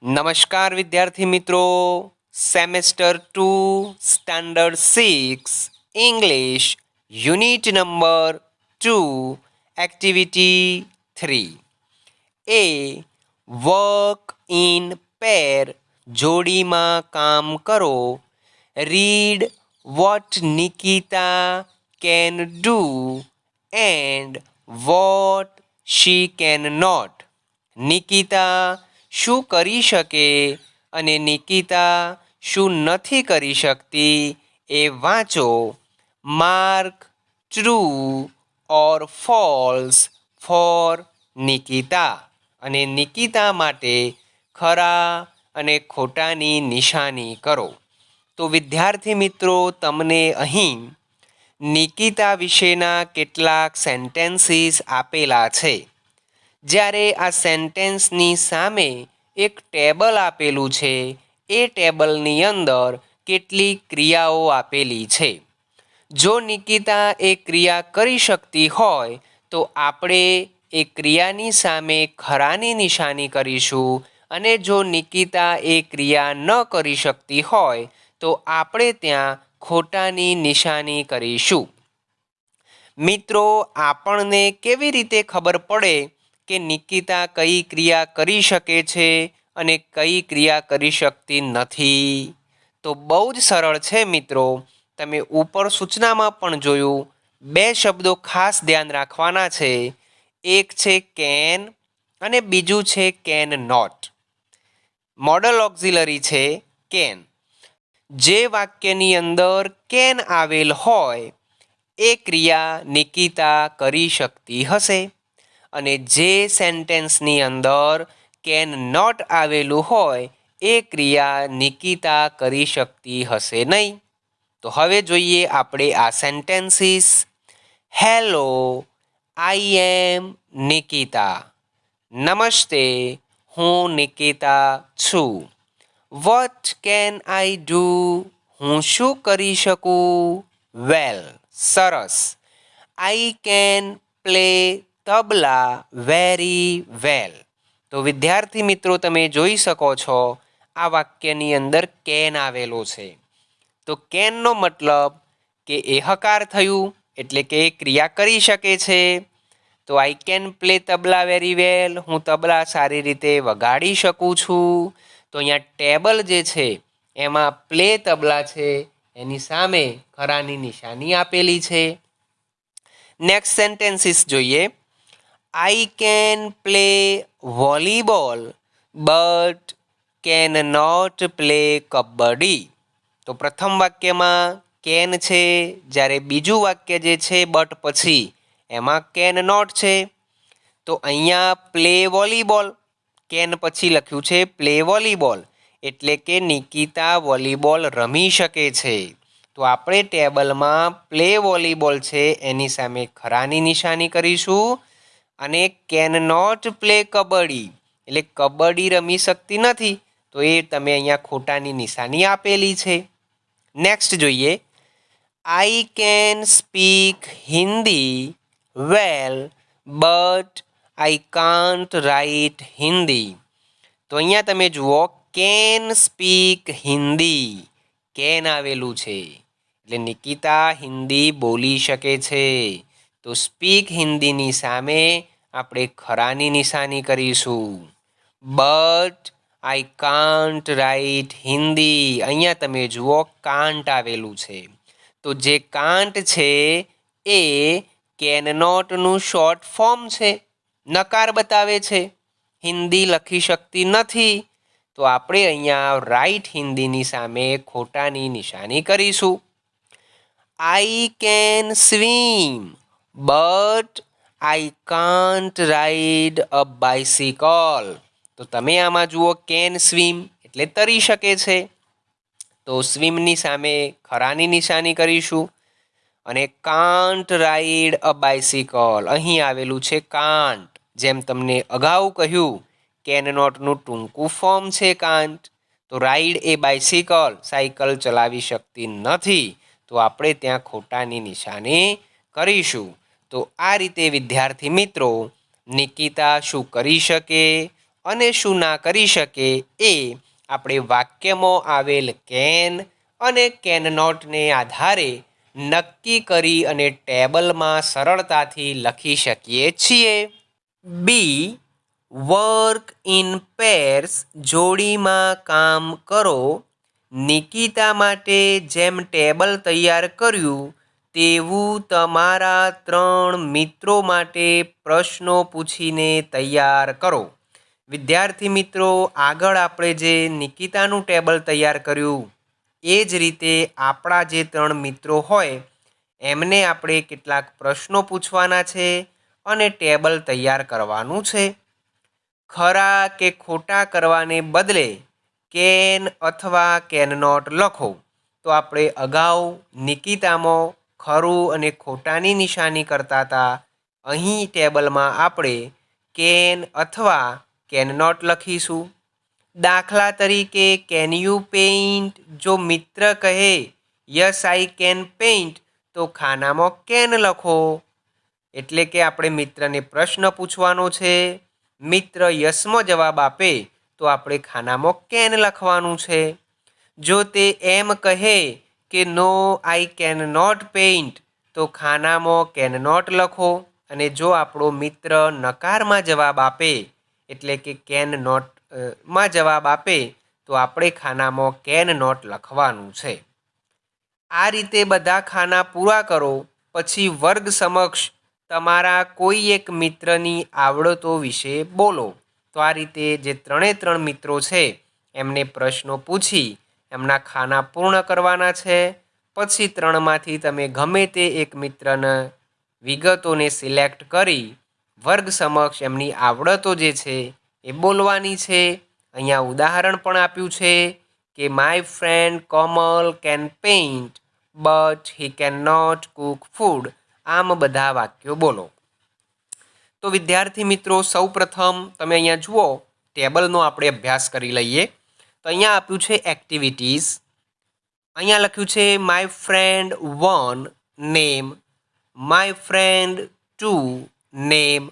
નમસ્કાર વિદ્યાર્થી મિત્રો, semester 2 standard 6 English unit number 2 activity 3 A work in pair જોડીમાં કામ કરો. Read what Nikita can do and what she can not. Nikita શું કરી શકે અને નિકિતા શું નથી કરી શકતી એ વાંચો. Mark true or false for Nikita, અને નિકિતા માટે ખરા અને ખોટાની નિશાની કરો. તો વિદ્યાર્થી મિત્રો, તમને અહીં નિકિતા વિશેના કેટલાક સેન્ટેન્સીસ આપેલા છે. જ્યારે આ સેન્ટેન્સની સામે એક ટેબલ આપેલું છે, એ ટેબલની અંદર કેટલીક ક્રિયાઓ આપેલી છે. જો નિકિતા એ ક્રિયા કરી શકતી હોય તો આપણે એ ક્રિયાની સામે ખરાની નિશાની કરીશું, અને જો નિકિતા એ ક્રિયા ન કરી શકતી હોય તો આપણે ત્યાં ખોટાની નિશાની કરીશું. મિત્રો, આપણને કેવી રીતે ખબર પડે કે નિકિતા કઈ ક્રિયા કરી શકે છે અને કઈ ક્રિયા કરી શકતી નથી? તો બહુ જ સરળ છે મિત્રો. તમે ઉપર સૂચનામાં પણ જોયું, બે શબ્દો ખાસ ધ્યાન રાખવાના છે. એક છે કેન અને બીજું છે કેન નોટ. મોડલ ઓક્ઝિલરી છે કેન. જે વાક્યની અંદર કેન આવેલ હોય એ ક્રિયા નિકિતા કરી શકતી હશે, અને જે સેન્ટેન્સની અંદર કેન નોટ આવેલું હોય એ ક્રિયા નિકિતા કરી શકતી હશે નહીં. તો હવે જોઈએ આપણે આ સેન્ટેન્સીસ. હેલો, આઈ એમ નિકિતા. નમસ્તે, હું નિકિતા છું. What can I do? હું શું કરી શકું? વેલ, સરસ. આઈ can play tabla very well. તો વિદ્યાર્થી મિત્રો, તમે જોઈ શકો છો આ વાક્યની અંદર કેન આવેલો છે. તો કેનનો મતલબ કે એ હકાર થયું, એટલે કે એ ક્રિયા કરી શકે છે. તો આઈ can play tabla very well, હું તબલા સારી રીતે વગાડી શકું છું. તો અહીંયા ટેબલ જે છે એમાં પ્લે તબલા છે, એની સામે ખરાની નિશાની આપેલી છે. નેક્સ્ટ સેન્ટેન્સીસ જોઈએ. I can play volleyball but can not play kabaddi. તો પ્રથમ વાક્યમાં કેન છે, જ્યારે બીજું વાક્ય જે છે બટ પછી એમાં કેન નોટ છે. તો અહીંયા પ્લે વોલીબોલ, કેન પછી લખ્યું છે પ્લે વોલીબોલ, એટલે કે નિકિતા વોલીબોલ રમી શકે છે. તો આપણે ટેબલમાં પ્લે વોલીબોલ છે એની સામે ખરાની નિશાની કરીશું, અને કેન નોટ પ્લે કબડ્ડી, એટલે કબડ્ડી રમી શકતી નથી, તો એ તમે અહીંયા ખોટાની નિશાની આપેલી છે. નેક્સ્ટ જોઈએ. I can speak Hindi well but I can't write Hindi. તો અહીંયા તમે જુઓ, કેન સ્પીક હિન્દી, કેન આવેલું છે, એટલે નિકિતા હિન્દી બોલી શકે છે. તો સ્પીક હિન્દીની સામે આપણે ખરાની નિશાની કરીશું. But I can't write Hindi, અહીંયા તમે જુઓ કાન્ટ આવેલું છે. તો જે કાન્ટ છે એ કેન નોટનું શોર્ટ ફોર્મ છે, નકાર બતાવે છે. હિન્દી લખી શકતી નથી, તો આપણે અહીંયા રાઇટ હિન્દીની સામે ખોટાની નિશાની કરીશું. I can swim but I can't ride a bicycle. તો તમે આમાં જુઓ, કેન સ્વિમ એટલે તરી શકે છે, તો સ્વિમની સામે ખરાની નિશાની કરીશું. અને કાન્ટ રાઇડ અ બાઇસિકલ, અહીં આવેલું છે કાન્ટ. જેમ તમને અગાઉ કહ્યું, કેન નોટનું ટૂંકું ફોર્મ છે કાન્ટ. તો રાઇડ એ બાઇસિકલ, સાયકલ ચલાવી શકતી નથી, તો આપણે ત્યાં ખોટાની નિશાની કરીશું. તો આ રીતે વિદ્યાર્થી મિત્રો, નિકિતા શું કરી શકે અને શું ના કરી શકે એ આપણે વાક્યમાં આવેલ કેન અને કેન નોટને આધારે નક્કી કરી અને ટેબલમાં સરળતાથી લખી શકીએ છીએ. બી, વર્ક ઇન પેર્સ, જોડીમાં કામ કરો. નિકિતા માટે જેમ ટેબલ તૈયાર કર્યું તેવું તમારા 3 મિત્રો માટે પ્રશ્નો પૂછીને તૈયાર કરો. વિદ્યાર્થી મિત્રો, આગળ આપણે જે નિકિતાનું ટેબલ તૈયાર કર્યું એ જ રીતે આપણા જે 3 મિત્રો હોય એમને આપણે કેટલાક પ્રશ્નો પૂછવાના છે અને ટેબલ તૈયાર કરવાનું છે. ખરા કે ખોટા કરવાને બદલે કેન અથવા કેન નોટ લખો. તો આપણે અગાઉ નિકિતામાં ખરું અને ખોટાની નિશાની કરતા હતા. અહીં ટેબલમાં આપણે કેન અથવા કેન નોટ લખીશું. દાખલા તરીકે કેન યુ પેઇન્ટ, જો મિત્ર કહે યસ આઈ કેન પેઇન્ટ તો ખાનામાં કેન લખો. એટલે કે આપણે મિત્રને પ્રશ્ન પૂછવાનો છે. મિત્ર યસમાં જવાબ આપે તો આપણે ખાનામાં કેન લખવાનું છે. જો તે એમ કહે કે નો આઈ કેન નોટ પેઇન્ટ તો ખાનામાં કેન નોટ લખો. અને જો આપણો મિત્ર નકારમાં જવાબ આપે એટલે કે કેન નોટ માં જવાબ આપે તો આપણે ખાનામાં કેન નોટ લખવાનું છે. આ રીતે બધા ખાના પૂરા કરો. પછી વર્ગ સમક્ષ તમારા કોઈ એક મિત્રની આવડતો વિશે બોલો. તો આ રીતે જે 3 મિત્રો છે એમને પ્રશ્નો પૂછી એમના ખાના પૂર્ણ કરવાના છે. પછી 3માંથી તમે ગમે તે એક મિત્રના વિગતોને સિલેક્ટ કરી વર્ગ સમક્ષ એમની આવડતો જે છે એ બોલવાની છે. અહીંયા ઉદાહરણ પણ આપ્યું છે કે my friend Komal can paint but he can not cook food. આમ બધા વાક્યો બોલો. તો વિદ્યાર્થી મિત્રો, સૌ પ્રથમ તમે અહીંયા જુઓ ટેબલનો આપણે અભ્યાસ કરી લઈએ. તો અહીંયા આપ્યું છે એક્ટિવિટીઝ. અહીંયા લખ્યું છે my friend 1 name, my friend 2 name,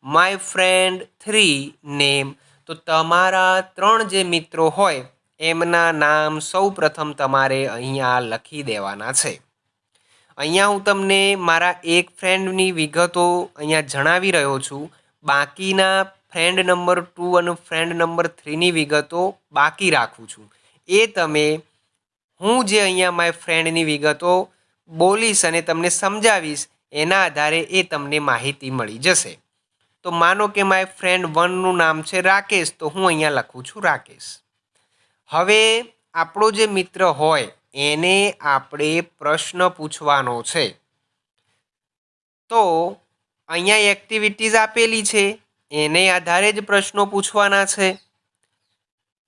my friend 3 name. તો તમારા 3 જે મિત્રો હોય એમના નામ સૌ પ્રથમ તમારે અહીંયા લખી દેવાના છે. અહીંયા હું તમને મારા એક ફ્રેન્ડની વિગતો અહીંયા જણાવી રહ્યો છું. બાકીના ફ્રેન્ડ નંબર 2 અને ફ્રેન્ડ નંબર 3ની વિગતો બાકી રાખું છું. એ તમે હું જે અહીંયા માય ફ્રેન્ડની વિગતો બોલીશ અને તમને સમજાવીશ એના આધારે એ તમને માહિતી મળી જશે. તો માનો કે માય ફ્રેન્ડ 1નું નામ છે રાકેશ, તો હું અહીંયા લખું છું રાકેશ. હવે આપણો જે મિત્ર હોય એને આપણે પ્રશ્ન પૂછવાનો છે. તો અહીંયા એક્ટિવિટીઝ આપેલી છે એને આધારે જ પ્રશ્નો પૂછવાના છે.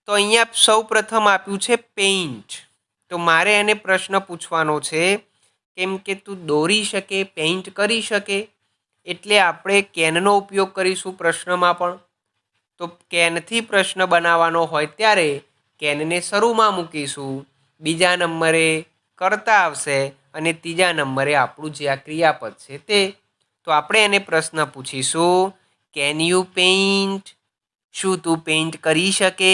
તો અહીંયા સૌ પ્રથમ આપ્યું છે પેઇન્ટ. તો મારે એને પ્રશ્ન પૂછવાનો છે કેમ કે તું દોરી શકે, પેઇન્ટ કરી શકે. એટલે આપણે કેનનો ઉપયોગ કરીશું પ્રશ્નમાં પણ. તો કેનથી પ્રશ્ન બનાવવાનો હોય ત્યારે કેનને શરૂમાં મૂકીશું, બીજા નંબરે કરતા આવશે અને ત્રીજા નંબરે આપણું જે આ ક્રિયાપદ છે તે. તો આપણે એને પ્રશ્ન પૂછીશું કેન યુ પેઇન્ટ, શું તું પેઇન્ટ કરી શકે.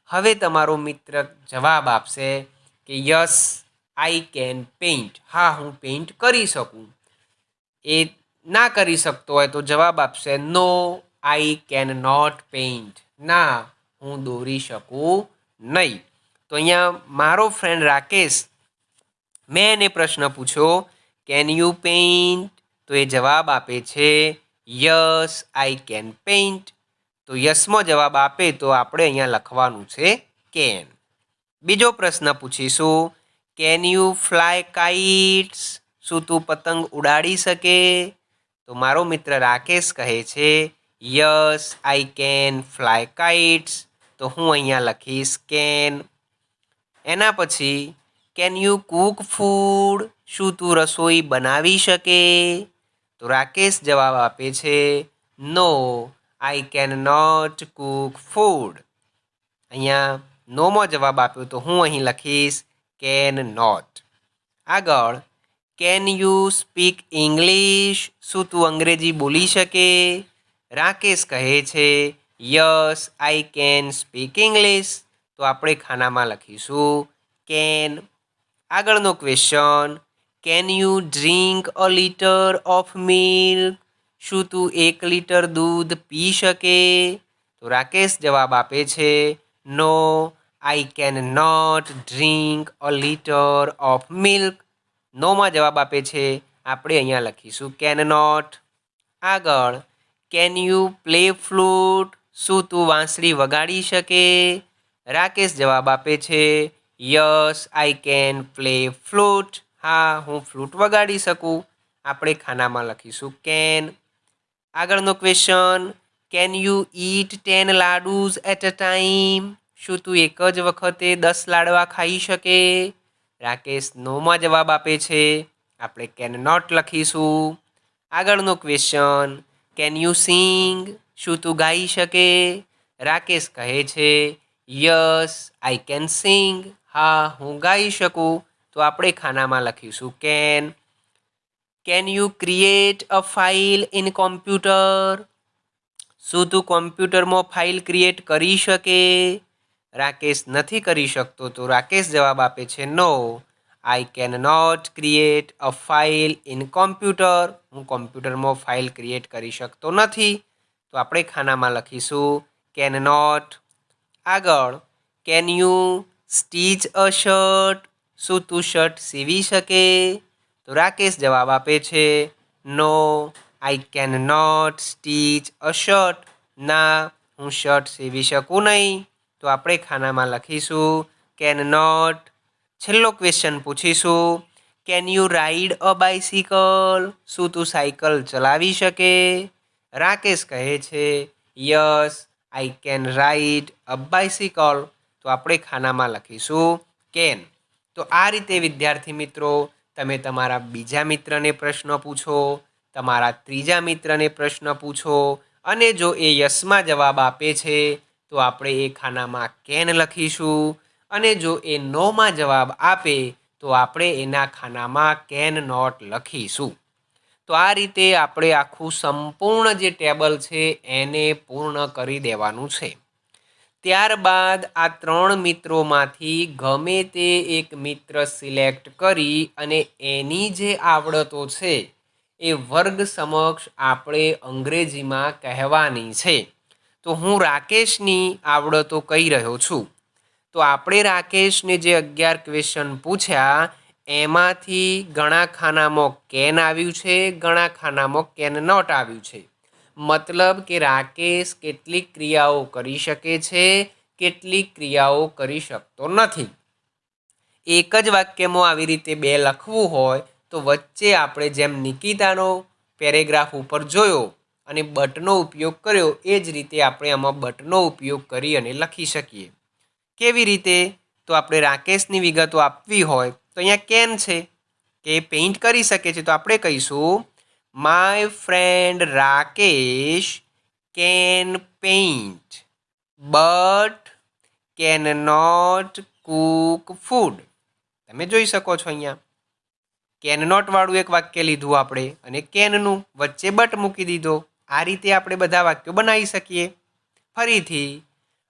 હવે તમારો મિત્ર જવાબ આપશે કે યસ આઈ કેન પેઇન્ટ, હા હું પેઇન્ટ કરી શકું. એ ના કરી શકતો હોય તો જવાબ આપશે નો આઈ કેન નોટ પેઇન્ટ, ના હું દોરી શકું નહીં. તો અહીંયા મારો ફ્રેન્ડ રાકેશ, મેં એને પ્રશ્ન પૂછ્યો કેન યુ પેઇન્ટ, તો એ જવાબ આપે છે યસ આઈ કેન પેઇન્ટ. તો યસમાં જવાબ આપે તો આપણે અહીંયા લખવાનું છે કેન. બીજો પ્રશ્ન પૂછીશું કેન યુ ફ્લાય કાઇટ્સ, શું તું પતંગ ઉડાડી શકે. તો મારો મિત્ર રાકેશ કહે છે yes I can fly kites. તો હું અહીંયા લખીશ કેન. એના પછી કેન યુ કૂક ફૂડ, શું તું રસોઈ બનાવી શકે. તો રાકેશ જવાબ આપે છે no I can not cook food. અહીંયા નોમાં જવાબ આપ્યો તો હું અહીં લખીશ કેન નોટ. આગળ કેન યુ સ્પીક ઇંગ્લિશ, શું તું અંગ્રેજી બોલી શકે. રાકેશ કહે છે yes I can speak English. તો આપણે ખાનામાં લખીશું કેન. આગળનો question, can you drink a litre of milk? શું તું 1 લીટર દૂધ પી શકે? તો રાકેશ જવાબ આપે છે no, I can not drink a litre of milk. નોમાં જવાબ આપે છે, આપણે અહીંયા લખીશું કેન નોટ. આગળ, કેન યુ પ્લે ફ્લૂટ? શું તું વાંસળી વગાડી શકે? રાકેશ જવાબ આપે છે yes I can play flute. હા, હું ફ્લૂટ વગાડી શકું. આપણે ખાનામાં લખીશું કેન. આગળનો question, can you eat 10 laddoos at a time? શું તું એક જ વખતે 10 લાડવા ખાઈ શકે? રાકેશ નોમાં જવાબ આપે છે, આપણે કેન નોટ લખીશું. આગળનો ક્વેશ્ચન, કેન યુ સિંગ? શું તું ગાઈ શકે? રાકેશ કહે છે યસ આઈ કેન સિંગ. હા, હું ગાઈ શકું. તો આપણે ખાનામાં લખીશું can you create a file in computer? શું તું કોમ્પ્યુટરમાં ફાઇલ ક્રિએટ કરી શકે? રાકેશ નથી કરી શકતો. તો રાકેશ જવાબ આપે છે no, I can not create a file in computer. હું કોમ્પ્યુટરમાં ફાઇલ ક્રિએટ કરી શકતો નથી. તો આપણે ખાનામાં લખીશું કેન નોટ. આગળ, can you stitch a shirt? શું તું શર્ટ સીવી શકે? તો રાકેશ જવાબ આપે છે no, I can not stitch a shirt. ના, હું શર્ટ સીવી શકું નહીં. તો આપણે ખાનામાં લખીશું કેન નોટ. છેલ્લો ક્વેશ્ચન પૂછીશું, can you ride a bicycle? શું તું સાયકલ ચલાવી શકે? રાકેશ કહે છે yes I can ride a bicycle. તો આપણે ખાનામાં લખીશું કેન. તો આ રીતે વિદ્યાર્થી મિત્રો, તમે તમારા બીજા મિત્રને પ્રશ્ન પૂછો, તમારા ત્રીજા મિત્રને પ્રશ્ન પૂછો, અને જો એ યસમાં જવાબ આપે છે તો આપણે એ ખાનામાં કેન લખીશું, અને જો એ નોમાં જવાબ આપે તો આપણે એના ખાનામાં કેન નોટ લખીશું. તો આ રીતે આપણે આખું સંપૂર્ણ જે ટેબલ છે એને પૂર્ણ કરી દેવાનું છે. ત્યારબાદ આ 3 મિત્રોમાંથી ગમે તે એક મિત્ર સિલેક્ટ કરી અને એની જે આવડતો છે એ વર્ગ સમક્ષ આપણે અંગ્રેજીમાં કહેવાની છે. તો હું રાકેશની આવડતો કહી રહ્યો છું. તો આપણે રાકેશને જે 11 ક્વેશ્ચન પૂછ્યા એમાંથી ઘણા ખાનામાં કેન આવ્યું છે, ઘણા ખાનામાં કેન નોટ આવ્યું છે. મતલબ કે રાકેશ કેટલીક ક્રિયાઓ કરી શકે છે, કેટલીક ક્રિયાઓ કરી શકતો નથી. એક જ વાક્યમાં આવી રીતે 2 લખવું હોય તો વચ્ચે આપણે જેમ નિકિતાનો પેરેગ્રાફ ઉપર જોયો અને બટનો ઉપયોગ કર્યો, એ જ રીતે આપણે આમાં બટનો ઉપયોગ કરી અને લખી શકીએ. કેવી રીતે? તો આપણે રાકેશની વિગતો આપવી હોય તો અહીંયા કેન છે કે પેઇન્ટ કરી શકે છે. તો આપણે કહીશું my friend Rakesh can paint but can not cook food. તમે જોઈ શકો છો અહીંયા કેન નોટ વાળું એક વાક્ય લીધું આપણે અને કેનનું વચ્ચે બટ મૂકી દીધો. આ રીતે આપણે બધા વાક્યો બનાવી શકીએ. ફરીથી,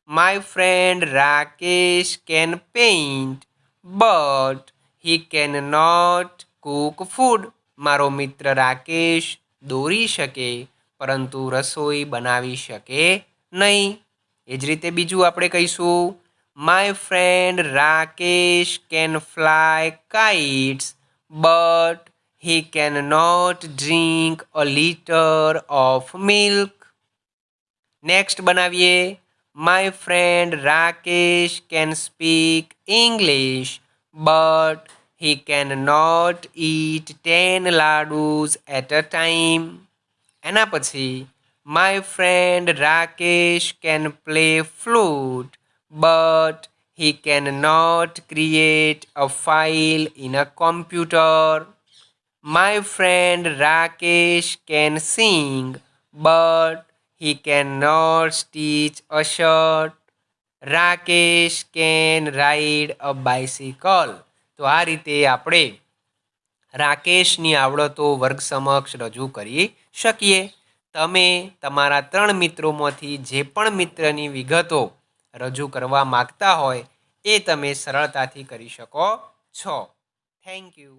my friend Rakesh can paint but he can not cook food. મારો મિત્ર રાકેશ દોરી શકે પરંતુ રસોઈ બનાવી શકે નહીં. એ જ રીતે બીજું આપણે કહીશું my friend Rakesh can fly kites but he can not drink a litre of milk. Next બનાવીએ my friend Rakesh can speak English but he can not eat 10 laddoos at a time. એના પછી my friend Rakesh can play flute but he can not create a file in a computer. My friend Rakesh can sing but he can not stitch a shirt. Rakesh can ride a bicycle. તો આ રીતે આપણે રાકેશની આવડતો વર્ગ સમક્ષ રજૂ કરી શકીએ. તમે તમારા 3 મિત્રોમાંથી જે પણ મિત્રની વિગતો રજૂ કરવા માગતા હોય એ તમે સરળતાથી કરી શકો છો. Thank you.